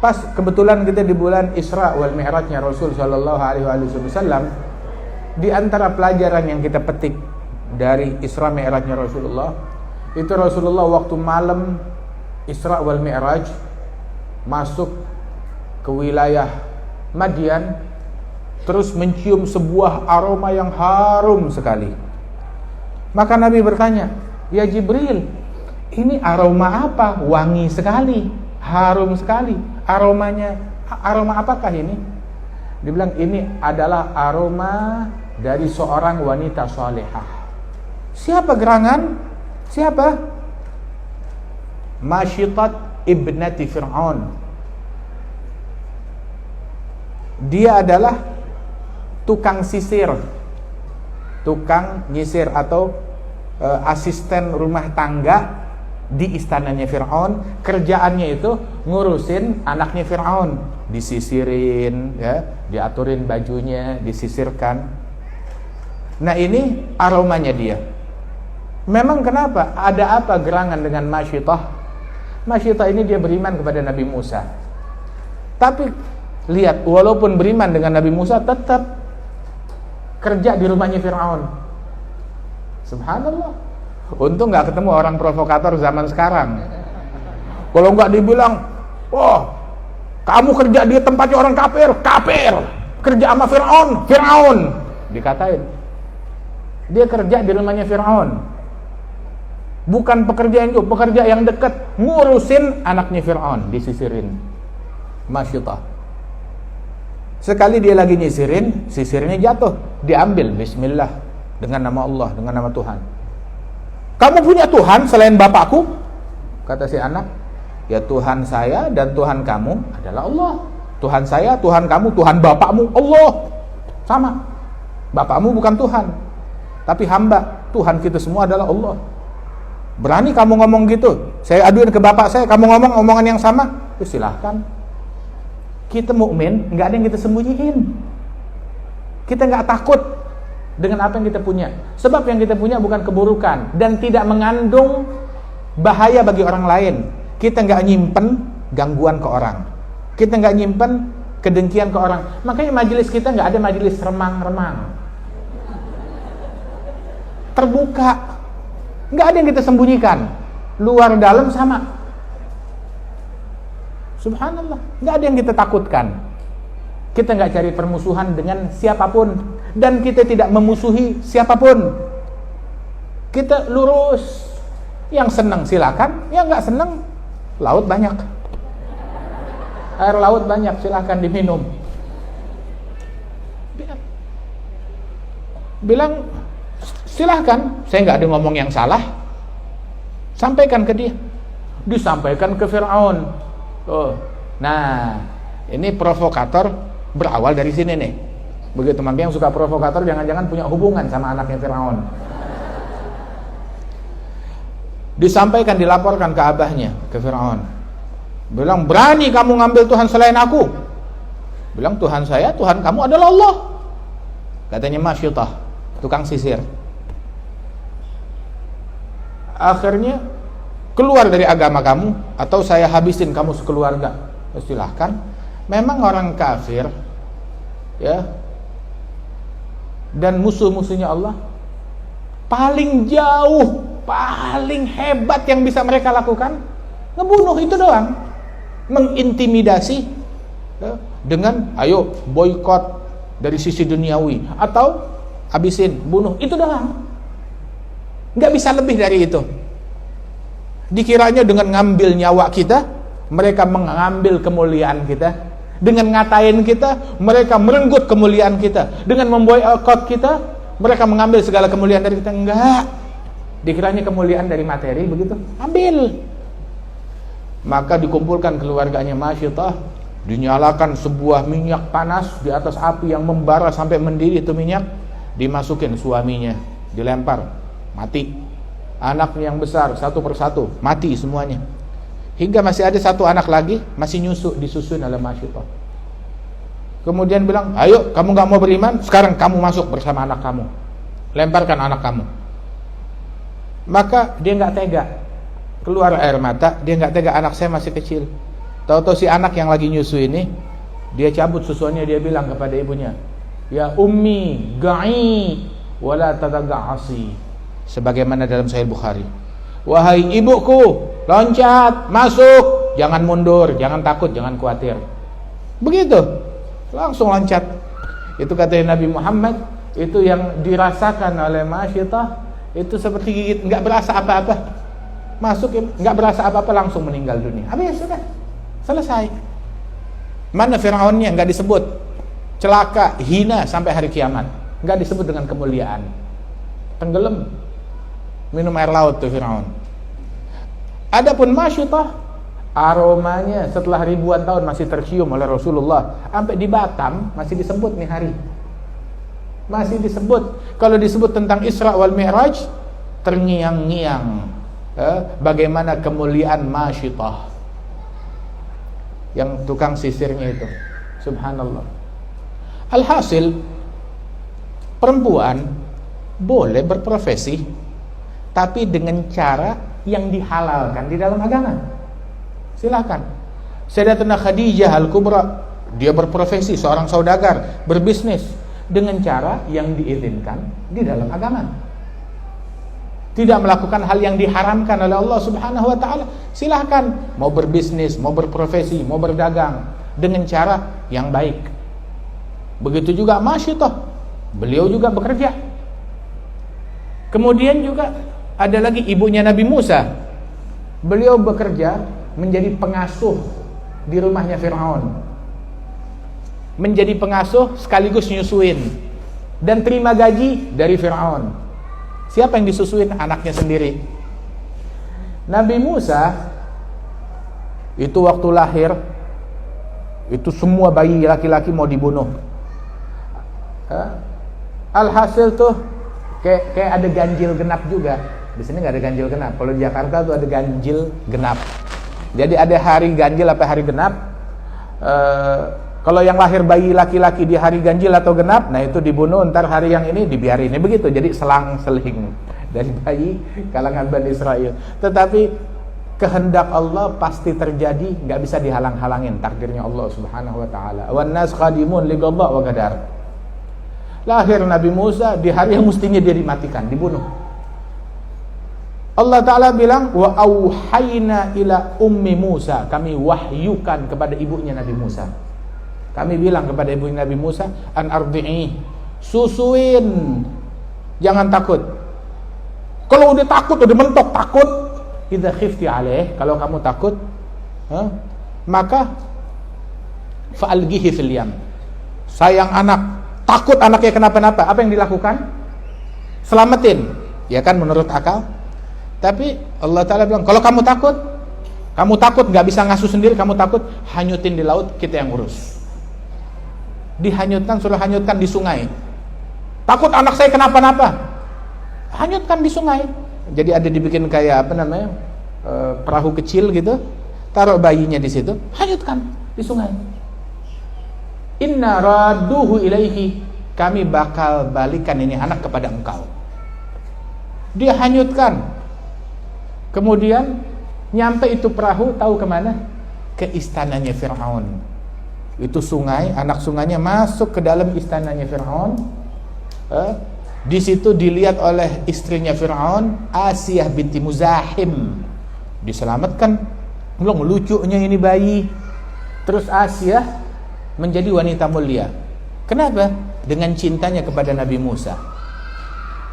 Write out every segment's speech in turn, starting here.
Pas kebetulan kita di bulan Isra wal Mi'rajnya Rasul sallallahu alaihi wasallam, di antara pelajaran yang kita petik dari Isra Mi'rajnya Rasulullah, itu Rasulullah waktu malam Isra wal Mi'raj masuk ke wilayah Madian, terus mencium sebuah aroma yang harum sekali. Maka Nabi bertanya, "Ya Jibril, ini aroma apa? Wangi sekali, harum sekali. Aroma apakah ini?" Dia bilang, "Ini adalah aroma dari seorang wanita salihah." Siapa gerangan? Siapa? Masyitat ibnati Fir'aun. Dia adalah tukang sisir, tukang nyisir atau asisten rumah tangga di istananya Fir'aun. Kerjaannya itu ngurusin anaknya Fir'aun, disisirin, ya, diaturin bajunya, disisirkan. Nah, ini aromanya dia. Memang kenapa? Ada apa gerangan dengan Masyitah? Masyitah ini dia beriman kepada Nabi Musa. Tapi lihat, walaupun beriman dengan Nabi Musa, tetap kerja di rumahnya Fir'aun. Subhanallah. Untung gak ketemu orang provokator zaman sekarang. Kalau gak dibilang, "Oh, kamu kerja di tempatnya orang kafir, kafir. Kerja sama Fir'aun, Fir'aun." Dikatain. Dia kerja di rumahnya Fir'aun. Bukan pekerjaan itu, pekerja yang dekat, ngurusin anaknya Fir'aun, disisirin. Masyitah. Sekali dia lagi nyisirin, sisirnya jatuh, diambil, bismillah, dengan nama Allah, dengan nama Tuhan. "Kamu punya Tuhan selain bapakku?" Kata si anak. "Ya, Tuhan saya dan Tuhan kamu adalah Allah. Tuhan saya, Tuhan kamu, Tuhan bapakmu Allah. Sama. Bapakmu bukan Tuhan, tapi hamba. Tuhan kita semua adalah Allah. Berani kamu ngomong gitu? Saya aduin ke bapak saya, kamu ngomong omongan yang sama?" Ya, silahkan. Kita mukmin, nggak ada yang kita sembunyiin. Kita nggak takut dengan apa yang kita punya. Sebab yang kita punya bukan keburukan dan tidak mengandung bahaya bagi orang lain. Kita nggak nyimpen gangguan ke orang. Kita nggak nyimpen kedengkian ke orang. Makanya majelis kita nggak ada majelis remang-remang. Terbuka. Nggak ada yang kita sembunyikan. Luar dalam sama. Subhanallah. Nggak ada yang kita takutkan. Kita nggak cari permusuhan dengan siapapun. Dan kita tidak memusuhi siapapun. Kita lurus. Yang senang silakan. Yang nggak senang, laut banyak. Air laut banyak, silakan diminum. Bilang, silahkan. Saya nggak ada ngomong yang salah. Sampaikan ke dia. Disampaikan ke Fir'aun. Oh, nah, ini provokator berawal dari sini nih. Begitu, mampu yang suka provokator jangan-jangan punya hubungan sama anaknya Fir'aun. Disampaikan, dilaporkan ke abahnya, ke Fir'aun. Bilang, "Berani kamu ngambil Tuhan selain aku?" Bilang, "Tuhan saya, Tuhan kamu adalah Allah." Katanya Masyitah, tukang sisir. Akhirnya, "Keluar dari agama kamu atau saya habisin kamu sekeluarga." Silahkan. Memang orang kafir, ya, dan musuh-musuhnya Allah, paling jauh, paling hebat yang bisa mereka lakukan, ngebunuh, itu doang. Mengintimidasi, ya, dengan ayo boykot dari sisi duniawi, atau habisin, bunuh, itu doang. Nggak bisa lebih dari itu. Dikiranya dengan ngambil nyawa kita, mereka mengambil kemuliaan kita. Dengan ngatain kita, mereka merenggut kemuliaan kita. Dengan memboikot kita, mereka mengambil segala kemuliaan dari kita. Enggak. Dikiranya kemuliaan dari materi, begitu, ambil. Maka dikumpulkan keluarganya Masyitah, dinyalakan sebuah minyak panas di atas api yang membara sampai mendidih itu minyak, dimasukin suaminya, dilempar, mati. Anaknya yang besar satu persatu mati semuanya. Hingga masih ada satu anak lagi masih nyusu, disusun oleh Masyitah. Kemudian bilang, "Ayo, kamu nggak mau beriman, sekarang kamu masuk bersama anak kamu. Lemparkan anak kamu." Maka dia nggak tega, keluar air mata. Dia nggak tega, anak saya masih kecil. Tahu-tahu si anak yang lagi nyusu ini, dia cabut susuannya, dia bilang kepada ibunya, "Ya ummi, ga'i wala tadaga'asi." Sebagaimana dalam Sahih Bukhari, "Wahai ibuku, loncat, masuk, jangan mundur, jangan takut, jangan khawatir." Begitu, langsung loncat. Itu kata Nabi Muhammad, itu yang dirasakan oleh Masyitah, itu seperti gigit, nggak berasa apa-apa. Masuk, nggak berasa apa-apa, langsung meninggal dunia. Habis, sudah selesai. Mana Fir'aunnya? Nggak disebut. Celaka, hina sampai hari kiamat, nggak disebut dengan kemuliaan. Tenggelam, minum air laut tuh Fir'aun. Adapun Masyitah, aromanya setelah ribuan tahun masih tercium oleh Rasulullah. Sampai di Batam masih disebut nih hari, masih disebut. Kalau disebut tentang Isra wal Mi'raj, terngiang-ngiang bagaimana kemuliaan Masyitah, yang tukang sisirnya itu. Subhanallah. Alhasil, perempuan boleh berprofesi, tapi dengan cara yang dihalalkan di dalam agama. Silakan. Sayyidatuna Khadijah Al-Kubra, dia berprofesi seorang saudagar, berbisnis dengan cara yang diizinkan di dalam agama. Tidak melakukan hal yang diharamkan oleh Allah Subhanahu wa taala. Silahkan mau berbisnis, mau berprofesi, mau berdagang dengan cara yang baik. Begitu juga Masyitah, beliau juga bekerja. Kemudian juga ada lagi ibunya Nabi Musa. Beliau bekerja menjadi pengasuh di rumahnya Fir'aun. Menjadi pengasuh sekaligus nyusuin, dan terima gaji dari Fir'aun. Siapa yang disusuin? Anaknya sendiri. Nabi Musa itu waktu lahir, itu semua bayi laki-laki mau dibunuh. Alhasil tuh kayak ada ganjil genap juga. Di sini nggak ada ganjil genap. Kalau di Jakarta tuh ada ganjil genap. Jadi ada hari ganjil apa hari genap. Kalau yang lahir bayi laki-laki di hari ganjil atau genap, nah itu dibunuh, ntar hari yang ini dibiarin. Ini begitu, jadi selang-seling dari bayi kalangan Bani Israel. Tetapi kehendak Allah pasti terjadi, nggak bisa dihalang-halangin takdirnya Allah Subhanahu wa taala. Wan nas qadimun li qada wa qadar. Lahir Nabi Musa di hari yang mestinya dia dimatikan, dibunuh. Allah Ta'ala bilang, wa auhayna ila ummi Musa, kami wahyukan kepada ibunya Nabi Musa. Kami bilang kepada ibunya Nabi Musa, an ardi'i, susuin, jangan takut. Kalau udah takut, udah mentok takut, idza khifti alaih, kalau kamu takut, maka fa'algihi fil yam. Sayang anak, takut anaknya kenapa-napa, apa yang dilakukan? Selamatin, ya kan, menurut akal. Tapi Allah Ta'ala bilang, kalau kamu takut nggak bisa ngasuh sendiri, kamu takut, hanyutin di laut, kita yang urus. Dihanyutkan, suruh hanyutkan di sungai. Takut anak saya kenapa-napa, hanyutkan di sungai. Jadi ada dibikin kayak apa namanya, perahu kecil gitu, taruh bayinya di situ, hanyutkan di sungai. Inna raduhu ilaihi, kami bakal balikan ini anak kepada engkau. Dia hanyutkan. Kemudian nyampe itu perahu, tahu kemana? Ke istananya Fir'aun. Itu sungai, anak sungainya masuk ke dalam istananya Fir'aun. Di situ dilihat oleh istrinya Fir'aun, Asiyah binti Muzahim. Diselamatkan. Belum lucunya ini bayi. Terus Asiyah menjadi wanita mulia. Kenapa? Dengan cintanya kepada Nabi Musa.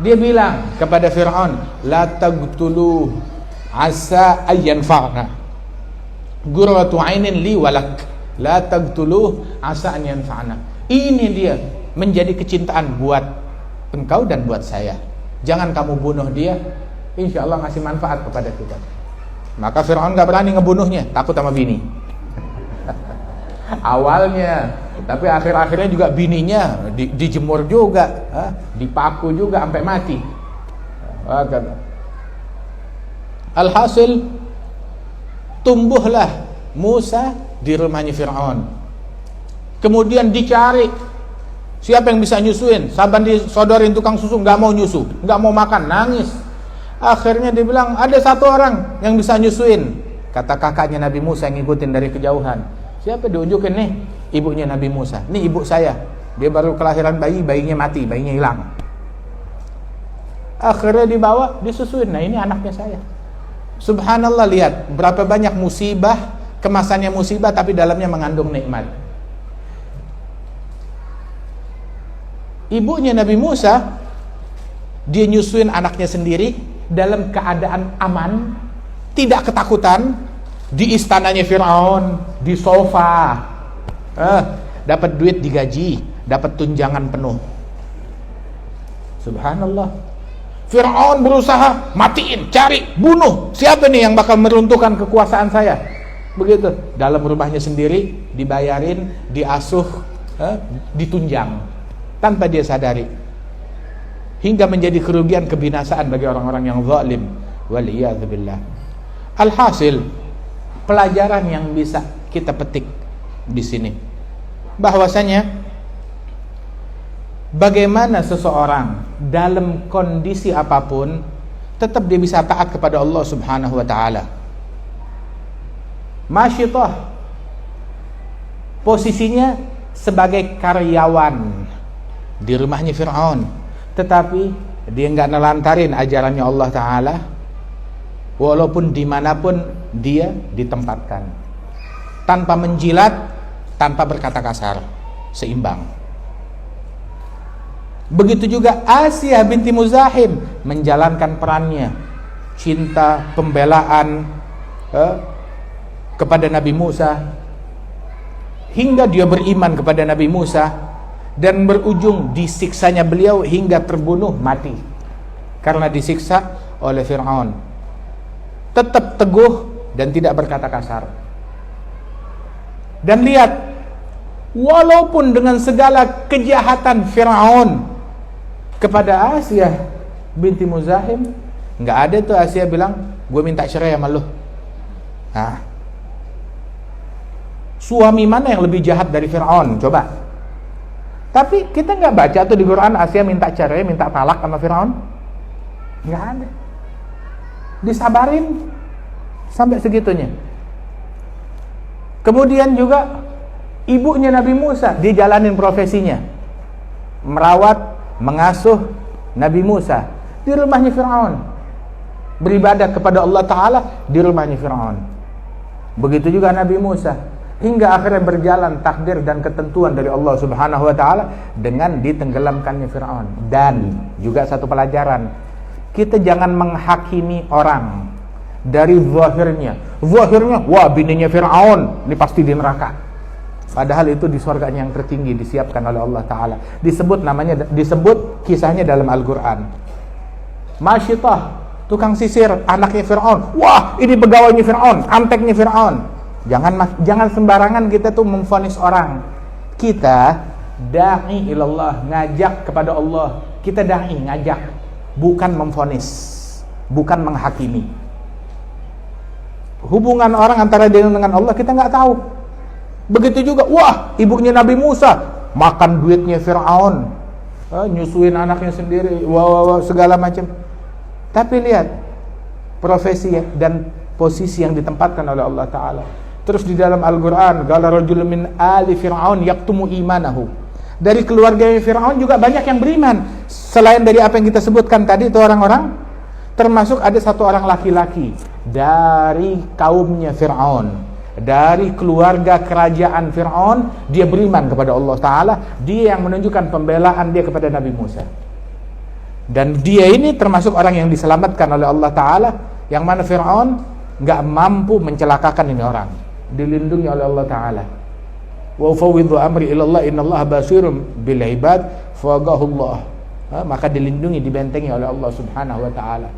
Dia bilang kepada Fir'aun, la taqtuluh asa ayyan fa'na gurratu ainin li walak, la taqtuluh asa an yanfa'na. Ini dia menjadi kecintaan buat engkau dan buat saya. Jangan kamu bunuh dia, insya Allah ngasih manfaat kepada kita. Maka Fir'aun gak berani ngebunuhnya, takut sama bini. Awalnya, tapi akhir-akhirnya juga bininya dijemur juga, dipaku juga sampai mati. Alhasil, tumbuhlah Musa di rumahnya Fir'aun. Kemudian dicari siapa yang bisa nyusuin. Saban disodorin tukang susu, nggak mau nyusu, nggak mau makan, nangis. Akhirnya dibilang ada satu orang yang bisa nyusuin. Kata kakaknya Nabi Musa yang ngikutin dari kejauhan, siapa diunjukin nih? Ibunya Nabi Musa. Nih ibu saya. Dia baru kelahiran bayi, bayinya mati, bayinya hilang. Akhirnya dibawa, disusuin. Nah ini anaknya saya. Subhanallah, lihat berapa banyak musibah, kemasannya musibah tapi dalamnya mengandung nikmat. Ibunya Nabi Musa, dia nyusuin anaknya sendiri dalam keadaan aman, tidak ketakutan, di istananya Fir'aun, di sofa, dapat duit digaji, dapat tunjangan penuh. Subhanallah. Fir'aun berusaha matiin, cari, bunuh. Siapa nih yang bakal meruntuhkan kekuasaan saya? Begitu. Dalam rumahnya sendiri dibayarin, diasuh, ditunjang tanpa dia sadari, hingga menjadi kerugian, kebinasaan bagi orang-orang yang zalim. Waliyadzubillah. Alhasil, pelajaran yang bisa kita petik di sini, bahwasanya bagaimana seseorang dalam kondisi apapun tetap dia bisa taat kepada Allah Subhanahu wa taala. Masyitah posisinya sebagai karyawan di rumahnya Fir'aun, tetapi dia nggak nelantarin ajarannya Allah Ta'ala walaupun dimanapun dia ditempatkan, tanpa menjilat, tanpa berkata kasar, seimbang. Begitu juga Asia binti Muzahim menjalankan perannya, cinta, pembelaan kepada Nabi Musa, hingga dia beriman kepada Nabi Musa, dan berujung disiksanya beliau hingga terbunuh mati karena disiksa oleh Fir'aun. Tetap teguh dan tidak berkata kasar. Dan lihat, walaupun dengan segala kejahatan Fir'aun kepada Asia binti Muzahim, nggak ada tuh Asia bilang, gue minta cerai sama lu. Nah, suami mana yang lebih jahat dari Fir'aun? Coba. Tapi kita nggak baca tuh di Quran Asia minta cerai, minta talak sama Fir'aun. Nggak ada. Disabarin sampai segitunya. Kemudian juga ibunya Nabi Musa, dia jalanin profesinya, merawat, mengasuh Nabi Musa di rumahnya Fir'aun, beribadah kepada Allah Ta'ala di rumahnya Fir'aun. Begitu juga Nabi Musa, hingga akhirnya berjalan takdir dan ketentuan dari Allah Subhanahu wa Ta'ala dengan ditenggelamkannya Fir'aun. Dan juga satu pelajaran, kita jangan menghakimi orang dari zahirnya. Zahirnya, wah bininya Fir'aun, ini pasti di neraka. Padahal itu di surganya yang tertinggi disiapkan oleh Allah Ta'ala. Disebut kisahnya dalam Al-Quran. Masyitah, tukang sisir, anaknya Fir'aun, wah ini pegawainya Fir'aun, anteknya Fir'aun. Jangan sembarangan kita tuh memvonis orang. Kita da'i ilallah, ngajak kepada Allah. Kita da'i, ngajak, bukan memvonis, bukan menghakimi. Hubungan orang antara dia dengan Allah kita nggak tahu. Begitu juga, wah ibunya Nabi Musa makan duitnya Fir'aun, nyusuin anaknya sendiri, segala macam. Tapi lihat profesi dan posisi yang ditempatkan oleh Allah Ta'ala. Terus di dalam Al-Quran, qala rajulun min ali Fir'aun yaktumu imanahu. Dari keluarga Fir'aun juga banyak yang beriman. Selain dari apa yang kita sebutkan tadi itu orang-orang, termasuk ada satu orang laki-laki dari kaumnya Fir'aun, dari keluarga kerajaan Fir'aun, dia beriman kepada Allah Ta'ala. Dia yang menunjukkan pembelaan dia kepada Nabi Musa. Dan dia ini termasuk orang yang diselamatkan oleh Allah Ta'ala, yang mana Fir'aun gak mampu mencelakakan ini orang, dilindungi oleh Allah Ta'ala. Wa ufawwidhu amri ilallah innallaha basirum bil ibad fawaqahullah. Maka dilindungi, dibentengi oleh Allah Subhanahu wa Ta'ala.